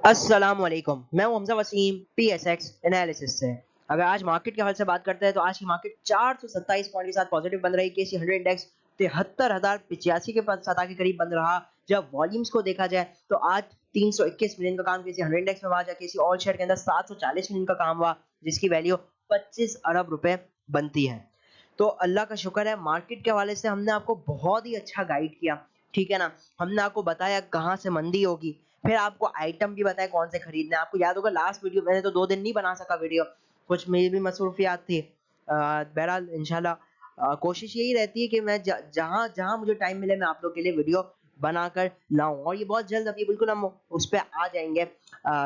अस्सलाम वालेकुम। मैं हूं हमजा वसीम पीएसएक्स एनालिसिस से। अगर आज मार्केट के हाल से बात करते हैं तो आज की मार्केट 427 पॉइंट के साथ पॉजिटिव बन रही। केसी 100 इंडेक्स 73,085 के सतह के करीब बंद रहा। जब वॉल्यूम्स को देखा जाए तो आज 321 मिलियन का काम केसी 100 इंडेक्स में हुआ, जबकि केसी ऑल शेयर के अंदर 740 मिलियन का काम हुआ, जिसकी वैल्यू 25 अरब रुपए बनती है। तो अल्लाह का शुक्र है, मार्केट के हवाले से हमने आपको बहुत ही अच्छा गाइड किया, ठीक है ना। हमने आपको बताया कहाँ से मंदी होगी, फिर आपको आइटम भी बताया कौन से खरीदने हैं। आपको याद होगा लास्ट वीडियो मैंने तो 2 दिन नहीं बना सका वीडियो, कुछ मेरी भी मसरूफियात थी। बहरहाल इंशाल्लाह कोशिश यही रहती है कि मैं जहाँ जहाँ मुझे टाइम मिले मैं आप लोग के लिए वीडियो बनाकर लाऊं, और ये बहुत जल्द अभी बिल्कुल हम उस पर आ जाएंगे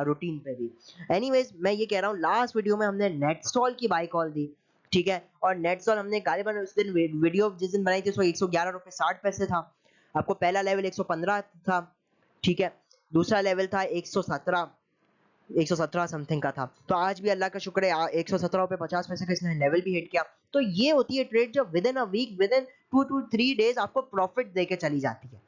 रूटीन पे भी। एनीवेज मैं ये कह रहा हूँ, लास्ट वीडियो में हमने नेटस्टॉल की बाई कॉल दी, ठीक है। और नेटस्टॉल हमने गालिबन उस दिन वीडियो जिस दिन बनाई थी उसमें 111 रुपए 60 पैसे था। आपको पहला लेवल 115 था, ठीक है। दूसरा लेवल था 117 समथिंग का था। तो आज भी अल्लाह का शुक्र है 117 रुपए 50 पैसे का इसने लेवल भी हिट किया। तो ये होती है ट्रेड जो within a week, within 2 to 3 days आपको प्रॉफिट देके चली जाती है।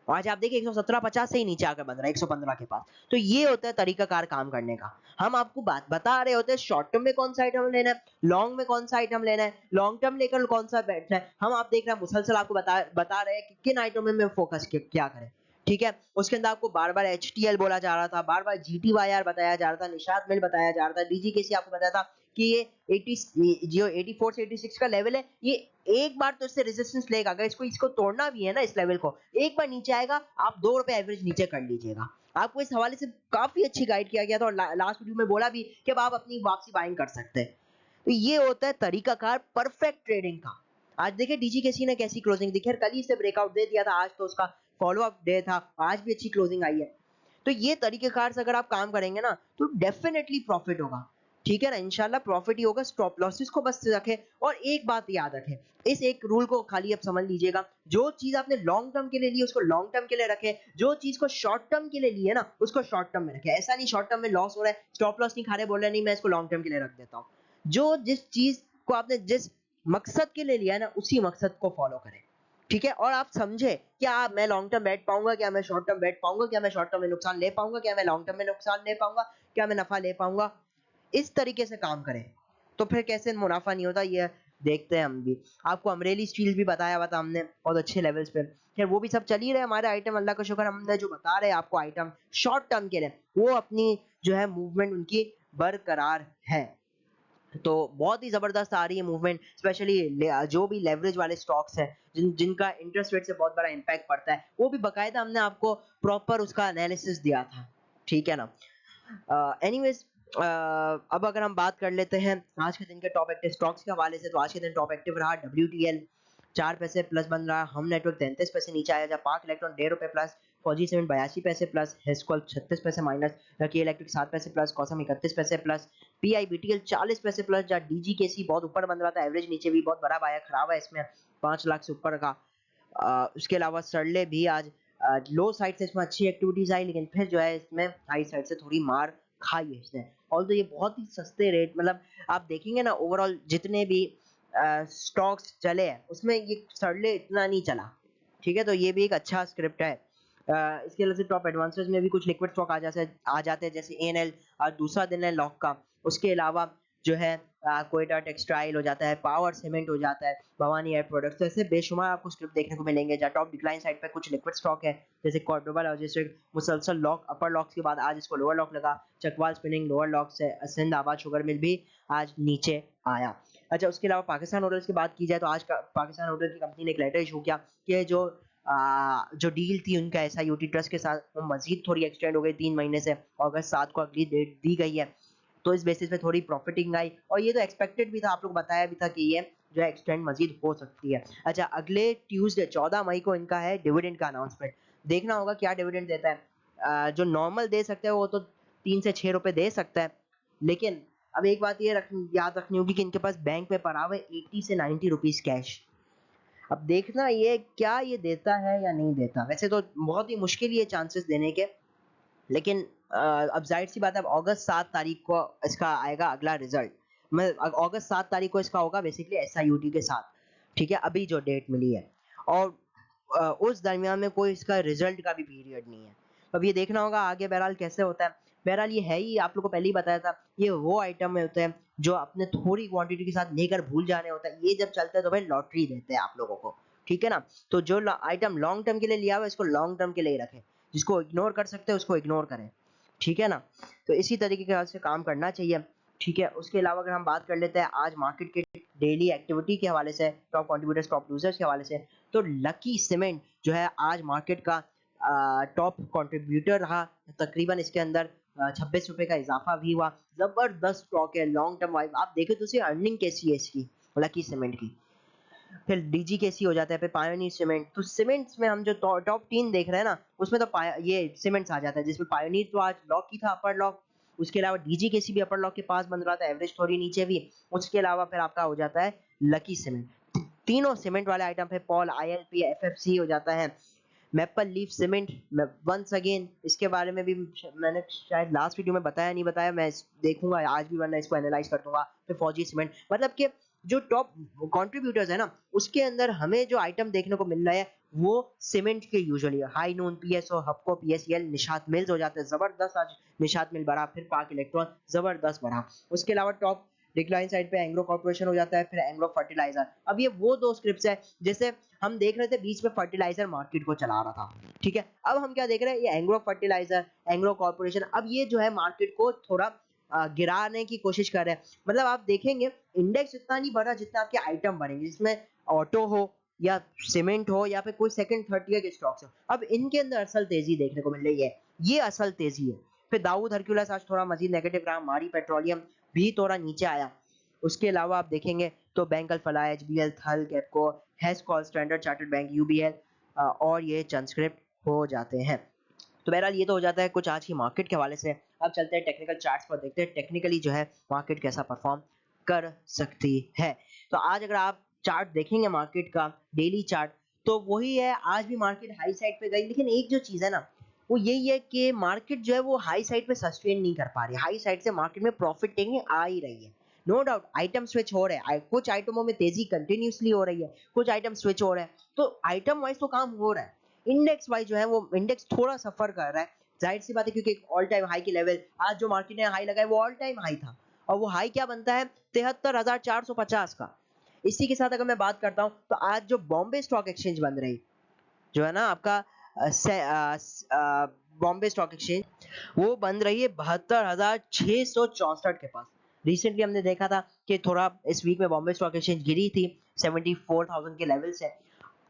आज आप देखिए 117.50 से ही नीचे आकर बन रहा है 115 के पास। तो ये होता है तरीकाकार काम करने का। हम आपको बात बता रहे होते हैं शॉर्ट टर्म में कौन सा आइटम लेना है, लॉन्ग में कौन सा आइटम लेना है, लॉन्ग टर्म लेकर कौन सा बैठना है। हम आप देख रहे हैं मुसलसल आपको बता रहे हैं कि किन आइटम में फोकस क्या करें, ठीक है। उसके अंदर आपको बार बार एच बोला जा रहा था, बार बार GTYR बताया जा रहा था, निशात मिल बताया जा रहा था, DGKC आपको बताया था कि ये 80 जो 84 से 86 का लेवल है, ये एक बार तो इससे रेजिस्टेंस लेगा। अगर इसको तोड़ना भी है ना, इस लेवल को एक बार नीचे आएगा, आप 2 रुपए एवरेज नीचे कर लीजिएगा। आपको इस हवाले से काफी अच्छी गाइड किया गया था, और लास्ट वीडियो में बोला भी कि अब आप अपनी वापसी बाइंग कर सकते हैं। तो ये होता है तरीकाकार परफेक्ट ट्रेडिंग का। आज देखिए DGKC ने कैसी क्लोजिंग दी, खैर कल ही से ब्रेकआउट दे दिया था, आज तो उसका फॉलो अप डे था, आज भी अच्छी क्लोजिंग आई है। तो ये तरीकेकार से अगर आप काम करेंगे ना तो डेफिनेटली प्रॉफिट होगा, ठीक है ना। इंशाल्लाह प्रॉफिट ही होगा। स्टॉप लॉसेस को बस रखें, और एक बात याद रखें, इस एक रूल को खाली अब समझ लीजिएगा, जो चीज आपने लॉन्ग टर्म के लिए ली उसको लॉन्ग टर्म के लिए रखें, जो चीज को शॉर्ट टर्म के लिए ली है ना उसको शॉर्ट टर्म में रखें। ऐसा नहीं शॉर्ट टर्म में लॉस हो रहा है, स्टॉप लॉस नहीं खा रहे, बोल रहे नहीं मैं इसको लॉन्ग टर्म के लिए रख देता हूँ। जो जिस चीज को आपने जिस मकसद के लिए लिया है ना उसी मकसद को फॉलो करें, ठीक है। और आप समझे क्या मैं लॉन्ग टर्म बैठ पाऊंगा, क्या मैं शॉर्ट टर्म बैठ पाऊंगा, क्या मैं शॉर्ट टर्म में नुकसान ले पाऊंगा, क्या मैं लॉन्ग टर्म में नुकसान ले पाऊंगा, क्या मैं नफा ले पाऊंगा। इस तरीके से काम करें तो फिर कैसे मुनाफा नहीं होता, ये देखते हैं हम भी। आपको अमरेली स्टील भी बताया हुआ था हमने बहुत अच्छे लेवल्स पे, खैर वो भी सब चल ही रहे हमारे आइटम, अल्लाह का शुक्र। हमने जो बता रहे हैं आपको आइटम शॉर्ट टर्म के लिए, वो अपनी जो है मूवमेंट उनकी बरकरार है। तो बहुत ही जबरदस्त आ रही है मूवमेंट, स्पेशली जो भी लेवरेज वाले स्टॉक्स हैं जिनका इंटरेस्ट रेट से बहुत बड़ा इंपैक्ट पड़ता है, वो भी बकायदा हमने आपको प्रॉपर उसका एनालिसिस दिया था, ठीक है ना। एनीवेज अब अगर हम बात कर लेते हैं आज के दिन के टॉप एक्टिव स्टॉक्स के हवाले से, तो आज के दिन टॉप एक्टिव रहा WTL 4 पैसे प्लस बन रहा, हम नेटवर्क 33 पैसे नीचे आया, जब पार्क इलेक्ट्रॉन 1.5 रुपए प्लस, फौजी सीमेंट 82 पैसे प्लस, हेस्कॉल 36 पैसे माइनस, लकी इलेक्ट्रिक 7 पैसे प्लस, कॉसम 31 पैसे प्लस, PIBTL 40 पैसे प्लस, जहाँ DGKC बहुत ऊपर बन रहा था, एवरेज नीचे भी बहुत बड़ा पाया खराब है इसमें 5 लाख से ऊपर का। उसके अलावा सरले भी आज लो साइड से इसमें अच्छी एक्टिविटीज आई, लेकिन फिर जो है इसमें हाई साइड से थोड़ी मार खाई है इसने। और तो ये बहुत ही सस्ते रेट, मतलब आप देखेंगे ना ओवरऑल जितने भी स्टॉक्स चले हैं उसमें ये सरले इतना नहीं चला, ठीक है। तो ये भी एक अच्छा स्क्रिप्ट है। इसके अलावा से टॉप एडवांसेस में भी कुछ लिक्विड स्टॉक आ जाते हैं, जैसे ANL आज दूसरा दिन है लॉक का। उसके अलावा जो है कोयटा टेक्सटाइल हो जाता है, पावर सीमेंट हो जाता है, भवानी एयर प्रोडक्ट्स, तो ऐसे बेशुमार आपको स्क्रिप्ट देखने को मिलेंगे। जहाँ टॉप डिक्लाइन साइड पे कुछ लिक्विड स्टॉक है, जैसे कॉर्डोबा लॉजिस्टिक मुसलसल लॉक अपर लॉक्स के बाद आज इसको लोअर लॉक लगा, चकवाल स्पिनिंग लोअर लॉक से, सिंध आबाद शुगर मिल भी आज नीचे आया। अच्छा, उसके अलावा पाकिस्तान होटल्स की बात की जाए तो आज का पाकिस्तान होटल की कंपनी ने एक लेटर इशू किया कि जो डील थी उनका SIUT ट्रस्ट के साथ वो मजीद थोड़ी एक्सटेंड हो गई 3 महीने से, अगस्त 7 को अगली डेट दी गई है। तो इस बेसिस पे थोड़ी प्रॉफिटिंग आई, और ये तो एक्सपेक्टेड भी था, आप लोग बताया भी था कि ये जो है एक्सटेंड मजीद हो सकती है। अच्छा, अगले ट्यूसडे 14 मई को इनका है डिविडेंड का अनाउंसमेंट, देखना होगा क्या डिविडेंड देता है। जो नॉर्मल दे सकते हैं वो तो 3 से 6 रुपए दे सकता है, लेकिन अब एक बात ये याद रखनी होगी कि इनके पास बैंक में पड़ा हुआ है 80 से 90 रुपीज कैश। अब देखना ये क्या ये देता है या नहीं देता, वैसे तो बहुत ही मुश्किल ये चांसेस देने के, लेकिन अब जाहिर सी बात है, अब अगस्त 7 तारीख को इसका आएगा अगला रिजल्ट। मैं अगस्त 7 तारीख को इसका होगा बेसिकली SIUT के साथ, ठीक है, अभी जो डेट मिली है। और उस दरमियान में कोई इसका रिजल्ट का भी पीरियड नहीं है। अब ये देखना होगा आगे बहरहाल कैसे होता है। बहरहाल ये है ही, आप लोग को पहले ही बताया था, ये वो आइटम में होते हैं जो अपने थोड़ी क्वांटिटी के साथ लेकर भूल जाने होता है। ये जब चलता है तो भाई लॉटरी देते हैं आप लोगों को, ठीक है ना। तो जो आइटम लॉन्ग टर्म के लिए लिया हुआ है इसको लॉन्ग टर्म के लिए ही रखें, जिसको इग्नोर कर सकते हैं उसको इग्नोर करें, ठीक है ना। तो इसी तरीके के से काम करना चाहिए, ठीक है। उसके अलावा अगर हम बात कर लेते हैं आज मार्केट के डेली एक्टिविटी के हवाले से, टॉप कंट्रीब्यूटर्स टॉप लूजर्स के हवाले से, तो लकी सीमेंट जो है आज मार्केट का टॉप कंट्रीब्यूटर रहा। तकरीबन इसके अंदर 26 रुपए का इजाफा भी हुआ। जबरदस्त स्टॉक है, लॉन्ग टर्म वाइज आप देखें तो अर्निंग कैसी है इसकी, लकी सीमेंट की। फिर डीजी कैसी हो जाता है, फिर पायोनियर सीमेंट। तो सीमेंट्स में हम जो टॉप 3 देख रहे हैं ना, उसमें तो ये सीमेंट्स आ जाता है, जिसमें पायोनियर तो आज लॉक की था, अपर लॉक। उसके अलावा डीजी केसी भी अपर लॉक के पास बन रहा था, एवरेज थोड़ी नीचे भी। उसके अलावा फिर आपका हो जाता है लकी सीमेंट। तीनों सीमेंट वाले आइटम पे पॉल, आईएलपी, एफएफसी हो जाता है। Maple Leaf Cement, once again इसके बारे में भी मैंने शायद लास्ट वीडियो में बताया नहीं बताया, मैं देखूंगा आज भी, वरना इसको एनालाइज कर दूंगा। फिर फौजी सीमेंट, मतलब कि जो टॉप कंट्रीब्यूटर्स है ना, उसके अंदर हमें जो आइटम देखने को मिल रहा है वो सीमेंट के यूजुअली हाई नून, पीएसओ, हपको, पीएसएल, निशात मिल्स हो जाते हैं। जबरदस्त आज निशात मिल बढ़ा, फिर पाक इलेक्ट्रॉन जबरदस्त बढ़ा। उसके अलावा टॉप डिक्लाइन साइड पे एंग्रो कॉर्पोरेशन हो जाता है, फिर एंग्रो फर्टिलाइजर। अब ये वो दो स्क्रिप्ट्स है जैसे हम देख रहे थे बीच में फर्टिलाइजर मार्केट को चला रहा था, ठीक है। अब हम क्या देख रहे हैं, ये एंग्रो फर्टिलाइजर, एंग्रो कॉर्पोरेशन अब ये जो है मार्केट को थोड़ा गिराने की कोशिश कर रहे हैं। मतलब आप देखेंगे इंडेक्स इतना नहीं बढ़ा जितना आपके आइटम बढ़ेंगे, जिसमें ऑटो हो या सीमेंट हो या फिर कोई सेकंड थर्ड ईयर के स्टॉक्स हो। अब इनके अंदर असल तेजी देखने को मिल रही है, ये असल तेजी है। फिर दाऊद हरक्यूलस आज थोड़ा मजीद नेगेटिव रहा, मारी पेट्रोलियम भी थोड़ा नीचे आया। उसके अलावा आप देखेंगे तो बैंक अल्फला, एचबीएल, थल, Capco, Hascol, standard chartered bank, UBL और ये चंस्क्रिप्ट हो जाते हैं। तो बहरहाल ये तो हो जाता है कुछ आज की मार्केट के हवाले से। अब चलते हैं टेक्निकल चार्ट्स पर, देखते हैं टेक्निकली जो है मार्केट कैसा परफॉर्म कर सकती है। तो आज अगर आप चार्ट देखेंगे मार्केट का, डेली चार्ट, तो वही है, आज भी मार्केट हाई साइड पे गई, लेकिन एक जो चीज है ना वो यही है कि मार्केट जो है वो हाई साइड पे सस्टेन नहीं कर पा रही। हाई साइड से मार्केट में प्रॉफिट टेकिंग आ ही रही है, नो डाउट आइटम स्विच हो रहे हैं, कुछ आइटमों में तेजी कंटिन्यूसली हो रही है, कुछ आइटम स्विच हो रहे हैं, तो आइटम वाइज तो काम हो रहा है। इंडेक्स वाइज जो है वो इंडेक्स थोड़ा सफर कर रहा है, जाहिर सी बात है, क्योंकि ऑल टाइम हाई की लेवल आज जो मार्केट ने हाई लगाया वो ऑल टाइम हाई था, और वो हाई क्या बनता है 73,450 का। इसी के साथ अगर मैं बात करता हूं तो आज जो बॉम्बे स्टॉक एक्सचेंज बन रही जो है ना आपका बॉम्बे स्टॉक एक्सचेंज, वो बन रही है 72,664 के पास। रिसेंटली हमने देखा था कि थोड़ा इस वीक में बॉम्बे स्टॉक एक्सचेंज गिरी थी 74,000 के लेवल से।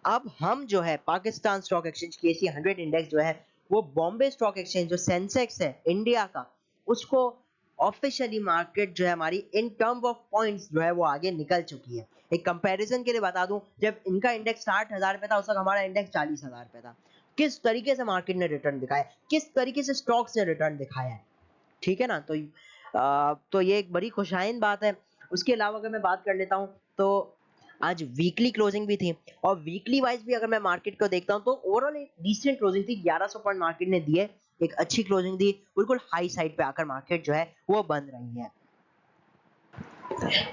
अब हम जो है पाकिस्तान स्टॉक एक्सचेंज केसी 100 इंडेक्स जो है वो बॉम्बे स्टॉक एक्सचेंज जो सेंसेक्स है इंडिया का, उसको ऑफिशियली मार्केट जो है हमारी इन टर्म ऑफ पॉइंट्स जो है वो आगे निकल चुकी है। एक कंपैरिजन के लिए बता दूं, जब इनका इंडेक्स 60,000 पे था उस वक्त हमारा इंडेक्स 40,000 पे था। किस तरीके से मार्केट ने रिटर्न दिखाया, किस तरीके से स्टॉक्स ने रिटर्न दिखाया है, ठीक है ना। तो ये एक बड़ी खुशाइन बात है। उसके अलावा अगर मैं बात कर लेता हूँ तो आज वीकली क्लोजिंग भी थी, और वीकली वाइज भी अगर मैं मार्केट को देखता हूँ तो ओवरऑल एक डिसेंट क्लोजिंग थी। 1100 पॉइंट मार्केट ने दिए, एक अच्छी क्लोजिंग दी, बिल्कुल हाई साइड पे आकर मार्केट जो है वो बन रही है।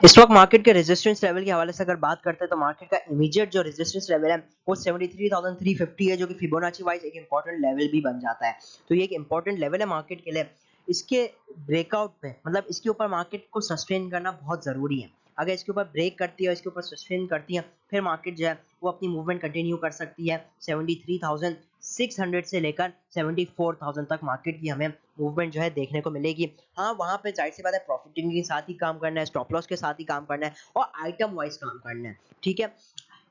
स्टॉक मार्केट के रेजिस्टेंस लेवल के हवाले से अगर बात करते हैं तो मार्केट का इमीडिएट जो रेजिस्टेंस लेवल है वो 73,350 है, जो कि फिबोनाची वाइज एक इंपॉर्टेंट लेवल भी बन जाता है। तो ये एक इंपॉर्टेंट लेवल है मार्केट के लिए। इसके ब्रेकआउट पे मतलब इसके ऊपर मार्केट को सस्टेन करना बहुत जरूरी है। अगर इसके ऊपर ब्रेक करती है, इसके ऊपर सस्टेन करती है, फिर मार्केट जो है वो अपनी मूवमेंट कंटिन्यू कर सकती है। 73,600 से लेकर 74,000 तक मार्केट की हमें मूवमेंट जो है देखने को मिलेगी। हाँ, वहां पे जाहिर सी बात है प्रॉफिटिंग के साथ ही काम करना है, स्टॉप लॉस के साथ ही काम करना है, और आइटम वाइज काम करना है, ठीक है।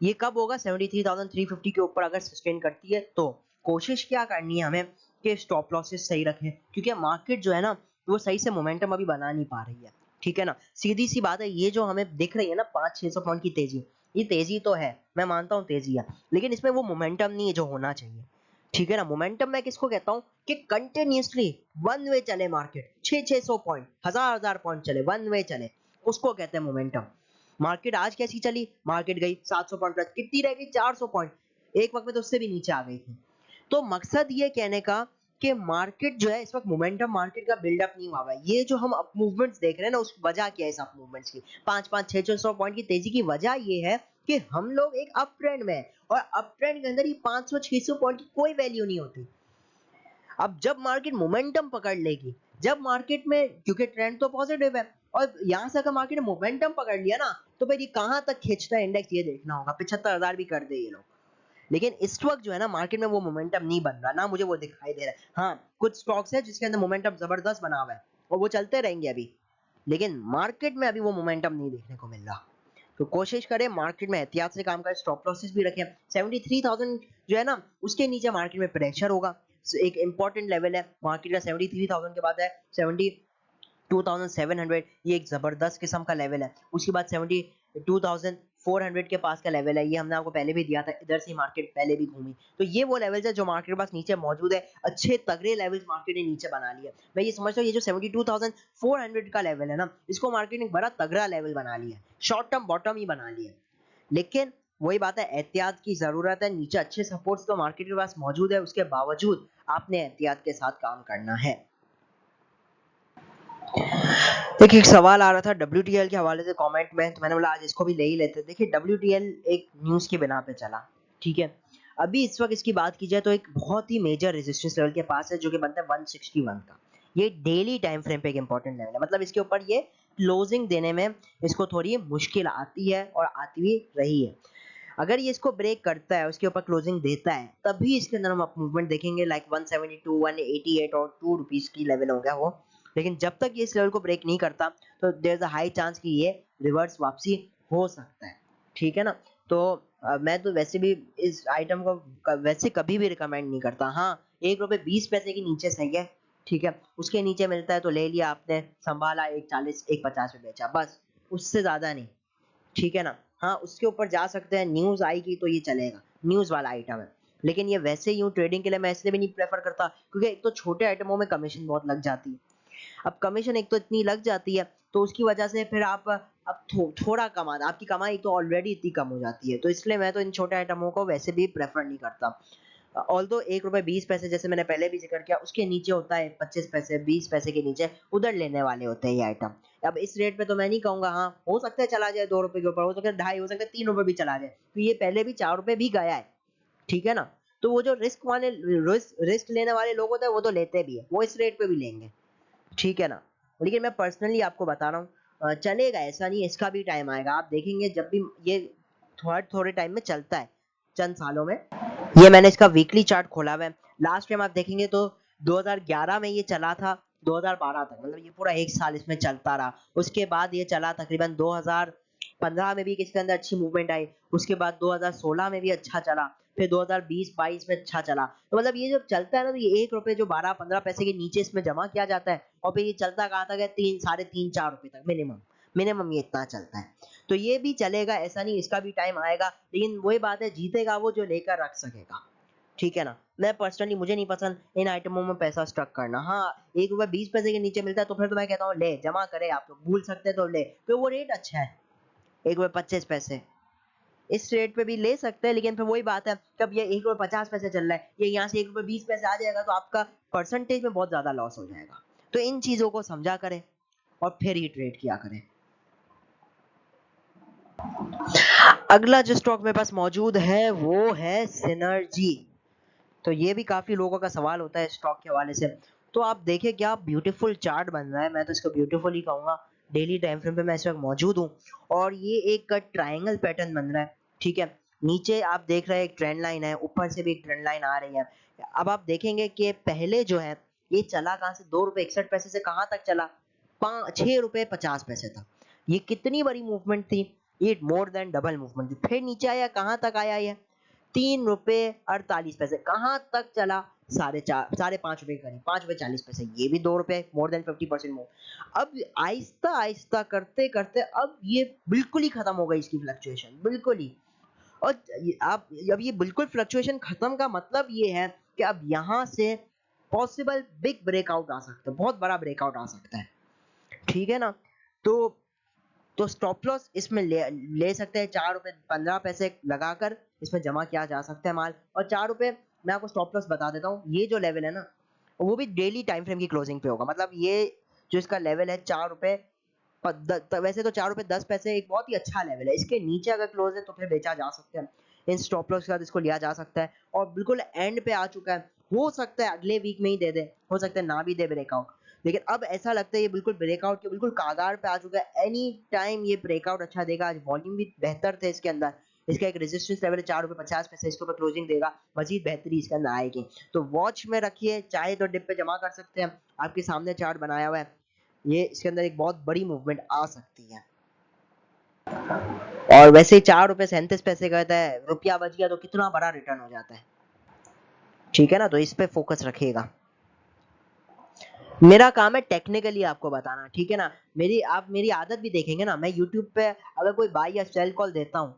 ये कब होगा, 73,350 के ऊपर अगर सस्टेन करती है तो कोशिश क्या करनी है हमें कि स्टॉप लॉसेस सही रखें, क्योंकि मार्केट जो है ना वो सही से मोमेंटम अभी बना नहीं पा रही है, ठीक है ना। सीधी सी बात है, ये जो हमें दिख रही है ना 500-600 पॉइंट की तेजी, ये तेजी तो है, मैं मानता हूँ तेजी है, लेकिन इसमें वो मोमेंटम नहीं है जो होना चाहिए, ठीक है ना। मोमेंटम मैं किसको कहता हूँ कि कंटिन्यूअसली वन वे चले मार्केट, 600-600 पॉइंट, 1000-1000 पॉइंट चले, वन वे चले, उसको कहते हैं मोमेंटम। मार्केट आज कैसी चली, मार्केट गई 700 पॉइंट प्लस, कितनी रह गई 400 पॉइंट, एक वक्त में तो उससे भी नीचे आ गई थी। तो मकसद ये कहने का कि मार्केट जो है इस वक्त मोमेंटम मार्केट का बिल्डअप नहीं हुआ है। ये जो हम अप मूवमेंट्स देख रहे हैं ना, उस वजह क्या है इस अप मूवमेंट्स की, 5-5 600 पॉइंट की तेजी की वजह ये है कि हम लोग एक अप ट्रेंड में है, और अप ट्रेंड के अंदर ये 500-600 पॉइंट की कोई वैल्यू नहीं होती। अब जब मार्केट मोमेंटम पकड़ लेगी, जब मार्केट में, क्योंकि ट्रेंड तो पॉजिटिव है, और यहाँ से अगर मार्केट ने मोमेंटम पकड़ लिया ना, तो भाई ये कहाँ तक खींचता है इंडेक्स ये देखना होगा। 75,000 भी कर दे ये लोग, लेकिन इस वक्त जो है ना मार्केट में वो मोमेंटम नहीं बन रहा, ना मुझे वो दिखाई दे रहा है। हाँ, कुछ स्टॉक्स है जिसके अंदर मोमेंटम जबरदस्त बना हुआ है और वो चलते रहेंगे अभी, लेकिन मार्केट में अभी वो मोमेंटम नहीं देखने को मिल रहा। तो कोशिश करें मार्केट में एहतियात से काम करें, स्टॉप लॉसेस भी रखें। 73,000 जो है ना उसके नीचे मार्केट में प्रेशर होगा। एक इंपॉर्टेंट लेवल है मार्केट का, 73,000 के बाद है 72,700, ये एक जबरदस्त किस्म का लेवल है। उसके बाद 72,400 के पास का लेवल है, ये हमने आपको पहले भी दिया था, इधर से मार्केट पहले भी घूमी। तो ये वो लेवल्स है जो मार्केट के पास नीचे मौजूद है, अच्छे तगड़े लेवल्स मार्केट ने नीचे बना लिए। मैं ये समझता हूँ ये जो 72,400 का लेवल है ना, इसको मार्केट ने बड़ा तगड़ा लेवल बना लिया, शॉर्ट टर्म बॉटम ही बना लिया। लेकिन वही बात है, एहतियात की जरूरत है। नीचे अच्छे सपोर्ट्स तो मार्केट के पास मौजूद है, उसके बावजूद आपने एहतियात के साथ काम करना है। देखिए एक सवाल आ रहा था WTL के हवाले से कमेंट में, तो मैंने बोला आज इसको भी ले ही लेते। देखिए WTL एक न्यूज़ की बिना पे चला, ठीक है। अभी इस वक्त इसकी बात की जाए तो एक बहुत ही मेजर रेजिस्टेंस लेवल के पास है जो कि बनता है 161 का। ये डेली टाइम फ्रेम पे एक इंपॉर्टेंट लेवल है, मतलब इसके ऊपर ये क्लोजिंग देने में इसको थोड़ी मुश्किल आती है और आती भी रही है। अगर ये इसको ब्रेक करता है, उसके ऊपर क्लोजिंग देता है, तभी इसके अंदर हम मूवमेंट देखेंगे, लाइक 172, 188 और 2 रुपीस की लेवल होगा वो। लेकिन जब तक ये इस लेवल को ब्रेक नहीं करता तो there is a high chance कि ये रिवर्स वापसी हो सकता है, ठीक है ना। तो मैं तो वैसे भी इस आइटम को वैसे कभी भी रिकमेंड नहीं करता। हाँ, 1 रुपए 20 पैसे के नीचे सही है, ठीक है, उसके नीचे मिलता है तो ले लिया आपने, संभाला, 1.40 1.50 में बेचा, बस, उससे ज्यादा नहीं, ठीक है ना। हाँ, उसके ऊपर जा सकते हैं, न्यूज आएगी तो ये चलेगा, न्यूज वाला आइटम है। लेकिन ये वैसे यूं ट्रेडिंग के लिए मैं इसलिए भी नहीं प्रेफर करता, क्योंकि एक तो छोटे आइटमों में कमीशन बहुत लग जाती है। अब कमीशन एक तो इतनी लग जाती है, तो उसकी वजह से फिर आप अब थोड़ा कमा, आपकी कमाई तो ऑलरेडी इतनी कम हो जाती है, तो इसलिए मैं तो इन छोटे आइटमों को वैसे भी प्रेफर नहीं करता। ऑल्दो 1 रुपए 20 पैसे जैसे मैंने पहले भी जिक्र किया, उसके नीचे होता है 25 पैसे 20 पैसे के नीचे, उधर लेने वाले होते हैं ये आइटम। अब इस रेट पे तो मैं नहीं कहूंगा, हाँ हो सकता है चला जाए 2 रुपए के ऊपर, हो सकता है 2.5, हो सकता है 3 रुपए भी चला जाए, तो ये पहले भी 4 रुपए भी गया है, ठीक है ना। तो वो जो रिस्क लेने वाले लोग होते हैं वो तो लेते भी है, वो इस रेट पे भी लेंगे, ठीक है ना। लेकिन मैं पर्सनली आपको बता रहा हूँ, चलेगा, ऐसा नहीं है, इसका भी टाइम आएगा, आप देखेंगे जब भी ये थोड़े थोड़े टाइम में चलता है, चंद सालों में। ये मैंने इसका वीकली चार्ट खोला हुआ है, लास्ट टाइम आप देखेंगे तो 2011 में ये चला था 2012 तक, मतलब ये पूरा 1 साल इसमें चलता रहा। उसके बाद ये चला तकरीबन 2015 में भी इसके अंदर अच्छी मूवमेंट आई, उसके बाद 2016 में भी अच्छा चला, फिर 2020-22 में अच्छा चला। तो मतलब ये जब चलता है ना, तो ये 1 रुपए जो 12-15 पैसे के नीचे इसमें जमा किया जाता है, और फिर ये चलता कहाँ तक है, 3 साढ़े 3 4 रुपए तक मिनिमम, मिनिमम ये इतना चलता है। तो ये भी चलेगा, ऐसा नहीं, इसका भी टाइम आएगा, लेकिन वही बात है, जीतेगा वो जो लेकर रख सकेगा, ठीक है ना। मैं पर्सनली, मुझे नहीं पसंद इन आइटमों में पैसा स्टक करना। हाँ, 1 रुपए 20 पैसे के नीचे मिलता है तो फिर तो मैं कहता हूँ ले, जमा करे, आप तो भूल सकते हैं तो ले, तो वो रेट अच्छा है, 1 रुपए 25 पैसे, इस रेट पे भी ले सकते हैं। लेकिन फिर वही बात है, कब ये 1 रुपए 50 पैसे चल रहा है, ये यहाँ से 1 रुपए 20 पैसे आ जाएगा तो आपका परसेंटेज में बहुत ज्यादा लॉस हो जाएगा। तो इन चीजों को समझा करें और फिर ही ट्रेड किया करें। अगला जो स्टॉक मेरे पास मौजूद है वो है सिनर्जी। तो ये भी काफी लोगों का सवाल होता है स्टॉक के हवाले से। तो आप देखिए क्या ब्यूटीफुल चार्ट बन रहा है, मैं तो इसको ब्यूटीफुल ही कहूंगा। डेली टाइम फ्रेम पे मैं इस वक्त मौजूद हूँ और ये एक ट्रायंगल पैटर्न बन रहा है, ठीक है। नीचे आप देख रहे हैं एक ट्रेंड लाइन है, ऊपर से भी एक ट्रेंड लाइन आ रही है। अब आप देखेंगे कि पहले जो है ये चला कहाँ से, 2 रुपए 61 पैसे से कहाँ तक चला, 6 रुपए 50 पैसे तक। ये कितनी बड़ी मूवमेंट थी, ये मोर देन डबल मूवमेंट थी। फिर नीचे आया, कहाँ तक आया ये, 3 रुपए 48 पैसे, कहाँ तक चला, साढ़े 5 रुपए के करीब, 5 रुपए 40 पैसे, ये भी 2 रुपए, मोर देन 50% मूव। अब आहिस्ता आहिस्ता करते करते अब ये बिल्कुल ही खत्म हो गई इसकी फ्लक्चुएशन, बिल्कुल ही। और आप, अब ये बिल्कुल फ्लक्चुएशन खत्म का मतलब ये है कि अब यहाँ से पॉसिबल बिग ब्रेकआउट आ सकता है, बहुत बड़ा ब्रेकआउट आ सकता है, ठीक है ना। तो स्टॉप लॉस इसमें ले सकते हैं, 4 रुपए 15 पैसे लगाकर इसमें जमा किया जा सकता है माल। और 4 रुपए, मैं आपको स्टॉप लॉस बता देता हूँ, ये जो लेवल है ना वो भी डेली टाइम फ्रेम की क्लोजिंग पे होगा। मतलब ये जो इसका लेवल है 4 रुपए, वैसे तो 4 रुपए 10 पैसे एक बहुत ही अच्छा लेवल है, इसके नीचे अगर क्लोज है तो फिर बेचा जा सकता है, इन स्टॉप लॉस के साथ इसको लिया जा सकता है। और बिल्कुल एंड पे आ चुका है, हो सकता है अगले वीक में ही दे दे, हो सकता है ना भी दे ब्रेकआउट, लेकिन अब ऐसा लगता है ये बिल्कुल ब्रेकआउट के बिल्कुल कागार पे आ चुका है। एनी टाइम ये ब्रेकआउट अच्छा देगा। आज वॉल्यूम भी बेहतर थे इसके अंदर, इसका एक रेजिस्टेंस लेवल है 4.50 रुपए, इसके ऊपर क्लोजिंग देगा, मजीद बेहतरी इसके अंदर आएगी। तो वॉच में रखिए, चाहे तो डिप पे जमा कर सकते हैं, आपके सामने चार्ट बनाया हुआ है, ये इसके अंदर एक बहुत बड़ी मूवमेंट आ सकती है। और वैसे ही 4.37 रुपए कहता है, रुपया बच गया तो कितना बड़ा रिटर्न हो जाता है, ठीक है ना। तो इस पे फोकस रखिएगा। मेरा काम है टेक्निकली आपको बताना, ठीक है ना। आप मेरी आदत भी देखेंगे ना, मैं यूट्यूब पे अगर कोई बाई या सेल कॉल देता हूँ,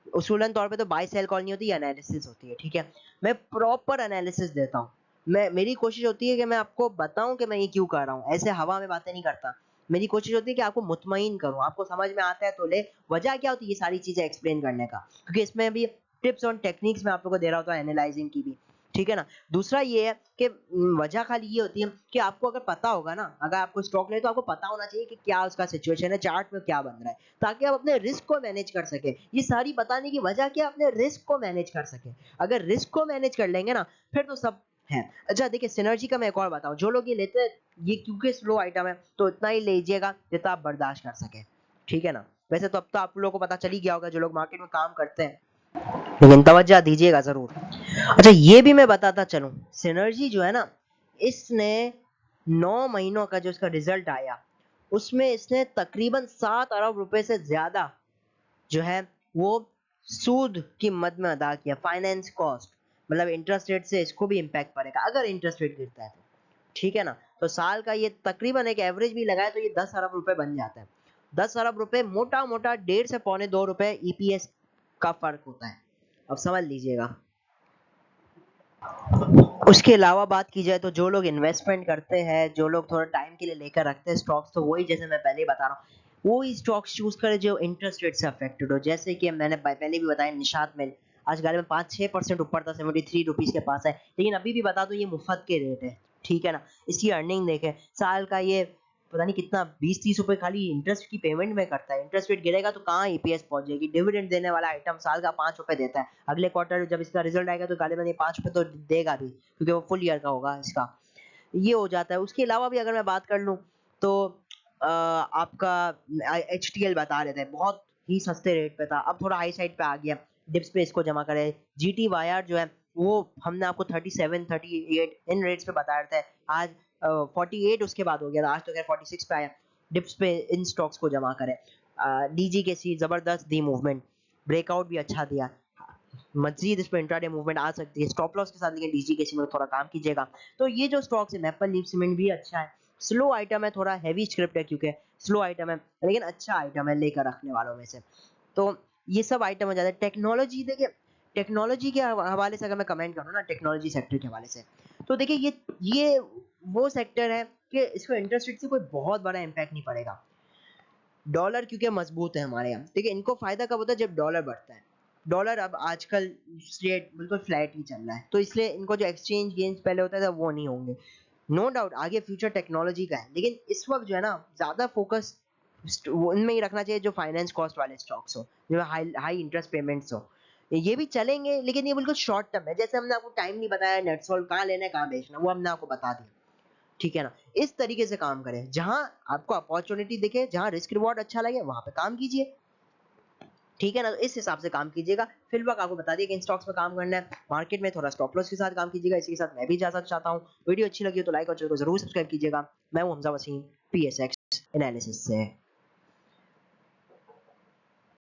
उसूलन तौर पे तो बाई सेल कॉल नहीं होती, एनालिसिस होती है, ठीक है। मैं प्रॉपर एनालिसिस देता हूँ। मेरी कोशिश होती है कि मैं आपको बताऊं कि मैं ये क्यों कर रहा हूँ, ऐसे हवा में बातें नहीं करता। मेरी कोशिश होती है कि आपको मुतमईन करूं, आपको समझ में आता है तो ले, वजह क्या होती है ये सारी चीजें एक्सप्लेन करने का, क्योंकि इसमें भी टिप्स और टेक्निक्स में आप लोगों को दे रहा होता है एनालाइजिंग की भी, ठीक है ना। दूसरा ये है कि वजह खाली ये होती है कि आपको अगर पता होगा ना, अगर आपको स्टॉक ले तो आपको पता होना चाहिए कि क्या उसका सिचुएशन है, चार्ट में क्या बन रहा है, ताकि आप अपने रिस्क को मैनेज कर सके। ये सारी बताने की वजह क्या, अपने रिस्क को मैनेज कर सके। अगर रिस्क को मैनेज कर लेंगे ना, फिर तो सब है। अच्छा देखिए, सिनर्जी का मैं एक और बताऊं, जो लोग ये लेते हैं, ये क्योंकि स्लो आइटम है तो इतना ही लीजिएगा जितना आप बर्दाश्त कर सके, ठीक है ना। वैसे तो अब तो आप लोगों को पता चल ही गया होगा जो लोग मार्केट में काम करते हैं, लेकिन तवज्जो दीजिएगा जरूर। अच्छा ये भी मैं बताता चलूं, सिनर्जी जो है ना, इसने 9 महीनों का जो इसका रिजल्ट आया, उसमें इसने तकरीबन 7 अरब रुपए से ज्यादा जो है वो सूद की मद में अदा किया, फाइनेंस कॉस्ट, मतलब इंटरेस्ट रेट से इसको भी इम्पैक्ट पड़ेगा अगर इंटरेस्ट रेट गिरता है तो, ठीक है ना। तो साल का ये तकरीबन एक एवरेज भी लगाए तो ये 10 अरब रुपए बन जाता है। 10 अरब रुपए मोटा मोटा 1.5 से 2.25 रुपए ईपीएस का फर्क होता है, अब समझ लीजिएगा। उसके अलावा बात की जाए तो जो लोग इन्वेस्टमेंट करते हैं, जो लोग थोड़ा टाइम के लिए लेकर रखते हैं स्टॉक्स, तो वही जैसे मैं पहले ही बता रहा हूँ, वो ही स्टॉक्स चूज करें जो इंटरेस्ट रेट से अफेक्टेड हो। जैसे कि मैंने पहले भी बताया, निशात में आज गाड़ी में 5-6% ऊपर था, 73 रुपीज के पास है, लेकिन अभी भी बता दो ये मुफ्त के रेट है, ठीक है ना। इसकी अर्निंग देखें, साल का ये पता नहीं कितना 20-30 रुपए खाली इंटरेस्ट की पेमेंट में करता है। इंटरेस्ट रेट गिरेगा तो कहाँ ईपीएस पहुंच जाएगी। डिविडेंड देने वाला आइटम साल का 5 रुपए देता है, अगले क्वार्टर जब इसका रिजल्ट आएगा तो गालिबन ये 5 रुपए तो देगा भी, क्योंकि वो फुल ईयर का होगा इसका, ये हो जाता है। उसके अलावा भी अगर मैं बात कर लूँ तो आपका HTL बता रहे थे बहुत ही सस्ते रेट पे था, अब थोड़ा हाई साइड पे आ गया, डिप्स पे इसको जमा करे। GT वायर जो है वो हमने आपको 37-38 इन रेट्स पे बताया था, आज 48 उसके बाद हो गया था, आज तो खैर 46 पे आया। डिप्स पे इन स्टॉक्स को जमा करें। DGKC जबरदस्त दी मूवमेंट, ब्रेकआउट भी अच्छा दिया, मजीद इस पर इंट्राडे मूवमेंट आ सकती है स्टॉप लॉस के साथ, लेकिन DGKC में थोड़ा काम कीजिएगा। तो ये जो स्टॉक्स है, मैपल लीफ सीमेंट भी अच्छा है, स्लो आइटम है, थोड़ा हैवी स्क्रिप्ट है क्योंकि स्लो आइटम है, लेकिन अच्छा आइटम है लेकर रखने वालों में से। तो ये सब आइटम हो जाता है। टेक्नोलॉजी देखिए, टेक्नोलॉजी के हवाले से अगर मैं कमेंट करूँ ना, टेक्नोलॉजी सेक्टर के हवाले से, तो देखिए ये वो सेक्टर है कि इसको इंटरेस्ट रेट से कोई बहुत बड़ा इम्पैक्ट नहीं पड़ेगा। डॉलर क्योंकि मजबूत है हमारे यहाँ, ठीक है, इनको फायदा कब होता है जब डॉलर बढ़ता है। डॉलर अब आजकल स्ट्रेट बिल्कुल फ्लैट ही चल रहा है, तो इसलिए इनको जो एक्सचेंज गेन्स पहले होता था वो नहीं होंगे। नो डाउट आगे फ्यूचर टेक्नोलॉजी का है, लेकिन इस वक्त जो है ना ज्यादा फोकस उनमें ही रखना चाहिए जो फाइनेंस कॉस्ट वाले स्टॉक्स हो, जो हाई हाई इंटरेस्ट पेमेंट्स हो। ये भी चलेंगे लेकिन ये बिल्कुल शॉर्ट टर्म है, जैसे हमने आपको टाइम नहीं बताया नेटसोल कहाँ लेना है कहाँ बेचना, वो हमने आपको बता दिया, ठीक है ना। इस तरीके से काम करें, जहां आपको अपॉर्चुनिटी दिखे, जहां रिस्क रिवॉर्ड अच्छा लगे वहां पे काम कीजिए, ठीक है ना। तो इस हिसाब से काम कीजिएगा। फिर वक्त आपको बता दिया कि इन स्टॉक्स में काम करना है, मार्केट में थोड़ा स्टॉप लॉस के साथ काम कीजिएगा। इसी के साथ मैं भी इजाजत चाहता हूँ। वीडियो अच्छी लगी हो तो लाइक और चैनल को जरूर सब्सक्राइब कीजिएगा। मैं हूं हमजा वसीम, PSX एनालिसिस से।